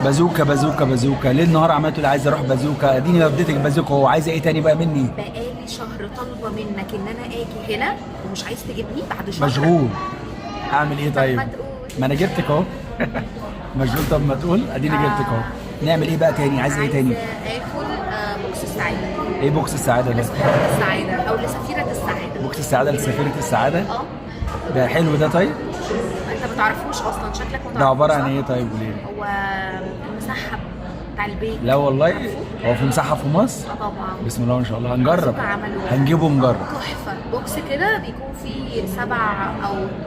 بازوكا بازوكا بازوكا، ليل نهار عمال تقول عايز اروح بازوكا، اديني رديتك بازوكا، هو عايزه ايه تاني بقى مني؟ بقالي شهر طالبه منك ان انا اجي هنا ومش عايز تجيبني بعد شهر. مشغول. اعمل ايه طيب؟ ما تقول. ما انا جبتك اهو. مشغول، طب ما تقول اديني جبتك اهو. نعمل ايه بقى تاني؟ عايز ايه تاني؟ اكل بوكس السعاده. ايه بوكس السعاده ده؟ لسفيرة السعاده او لسفيرة السعاده. بوكس السعاده لسفيرة السعاده؟ اه. ده حلو ده طيب؟ انت ما تعرفوش اصلا، شكلك ما تعرفوش. ده عباره عن ايه طيب قولي لي؟ هو المسحب بتاع البيت. لا والله، هو في مساحه في مصر؟ طبعا. بسم الله ما شاء الله، هنجرب. عملوه. هنجيبه ونجرب. تحفه، بوكس كده بيكون فيه 7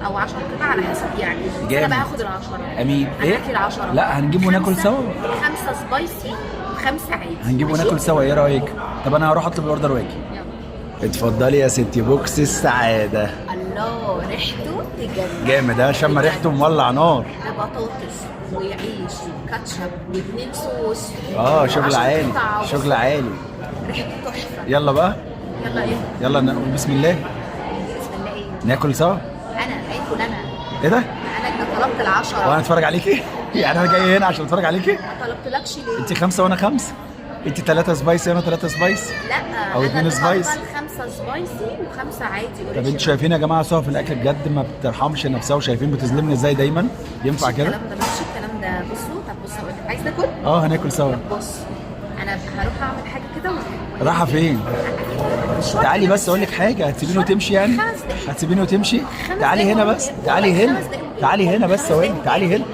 او 10 قطع على حسب يعني. جامد. انا باخد ال10. امين. ايه؟ ال10. لا هنجيبه وناكل سوا. 5 سبايسي و5 عادي. هنجيبه ماشي؟ وناكل سوا، ايه رايك؟ طب انا هروح اطلب الاوردر واجي. يلا. اتفضلي يا ستي، بوكس السعاده. الله، ريحته تجنن. جامد ها، شم ريحته مولع نار. ده بطاطس وعيش وكاتشب و2 صوص. شغل و10 عالي، قطع شغل عالي. ريحته تحفه. يلا بقى، يلا ايه؟ يلا نقول بسم الله. بسم الله ايه؟ ناكل سوا. انا اكل انا. ايه ده؟ انا اللي طلبت ال10. وانا اتفرج عليكي؟ يعني انا جاي هنا عشان اتفرج عليكي؟ ما طلبتلكش ليه؟ انت 5 وانا 5؟ انت 3 سبايسي وانا 3 سبايسي؟ لا، أو 2 سبايسي. 5 سبايسي و5 عادي. طب انتوا شايفين يا جماعه سوا في الاكل بجد ما بترحمش نفسها، وشايفين بتظلمني ازاي دايما؟ ينفع كده؟ الكلام ده ماشي، الكلام ده. بصوا، طب بص هقول لك، عايز تاكل؟ هناكل سوا. بص، انا هروح اعمل حاجه كده رايحه فين؟ تعالي بس اقول لك حاجه، هتسيبيني وتمشي يعني؟ 5 دقايق. هتسيبيني وتمشي؟ 5 تعالي دقايق هنا بس، وهجيلك. تعالي هنا. 5 دقايق. تعالي هنا بس 5 ثواني، دقايق. تعالي هنا.